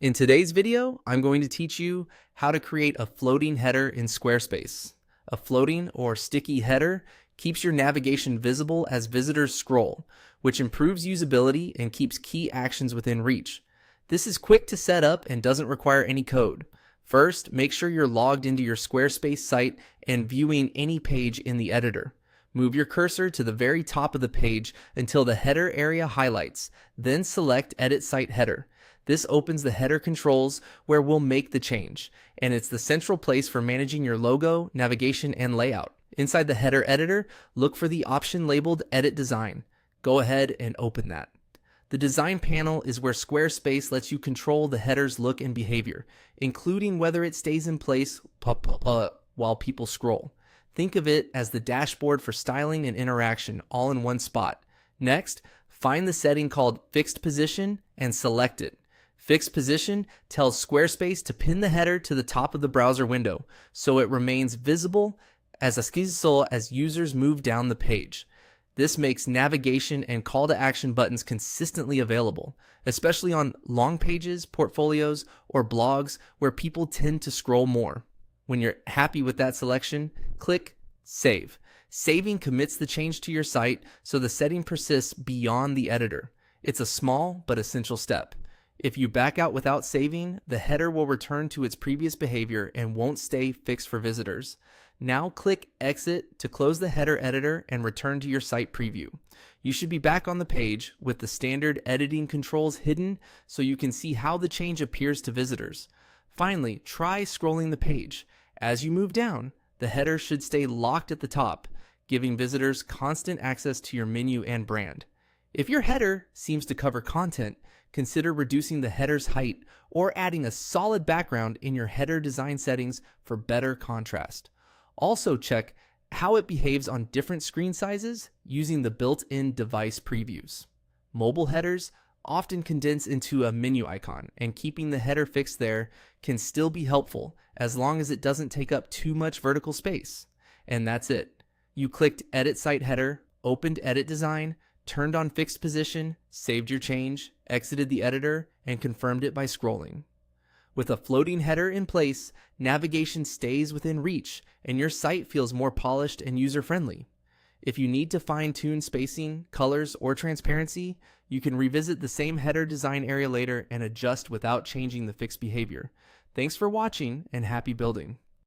In today's video, I'm going to teach you how to create a floating header in Squarespace. A floating or sticky header keeps your navigation visible as visitors scroll, which improves usability and keeps key actions within reach. This is quick to set up and doesn't require any code. First, make sure you're logged into your Squarespace site and viewing any page in the editor. Move your cursor to the very top of the page until the header area highlights, then select Edit Site Header. This opens the header controls where we'll make the change, and it's the central place for managing your logo, navigation, and layout. Inside the header editor, look for the option labeled Edit Design. Go ahead and open that. The design panel is where Squarespace lets you control the header's look and behavior, including whether it stays in place while people scroll. Think of it as the dashboard for styling and interaction all in one spot. Next, find the setting called Fixed Position and select it. Fixed Position tells Squarespace to pin the header to the top of the browser window so it remains visible as users move down the page. This makes navigation and call to action buttons consistently available, especially on long pages, portfolios, or blogs where people tend to scroll more. When you're happy with that selection, click Save. Saving commits the change to your site so the setting persists beyond the editor. It's a small but essential step. If you back out without saving, the header will return to its previous behavior and won't stay fixed for visitors. Now click Exit to close the header editor and return to your site preview. You should be back on the page with the standard editing controls hidden so you can see how the change appears to visitors. Finally, try scrolling the page. As you move down, the header should stay locked at the top, giving visitors constant access to your menu and brand. If your header seems to cover content, consider reducing the header's height or adding a solid background in your header design settings for better contrast. Also check how it behaves on different screen sizes using the built-in device previews. Mobile headers often condense into a menu icon, and keeping the header fixed there can still be helpful as long as it doesn't take up too much vertical space. And that's it. You clicked Edit Site Header, opened Edit Design, turned on Fixed Position, saved your change, exited the editor, and confirmed it by scrolling. With a floating header in place, navigation stays within reach, and your site feels more polished and user-friendly. If you need to fine-tune spacing, colors, or transparency, you can revisit the same header design area later and adjust without changing the fixed behavior. Thanks for watching, and happy building.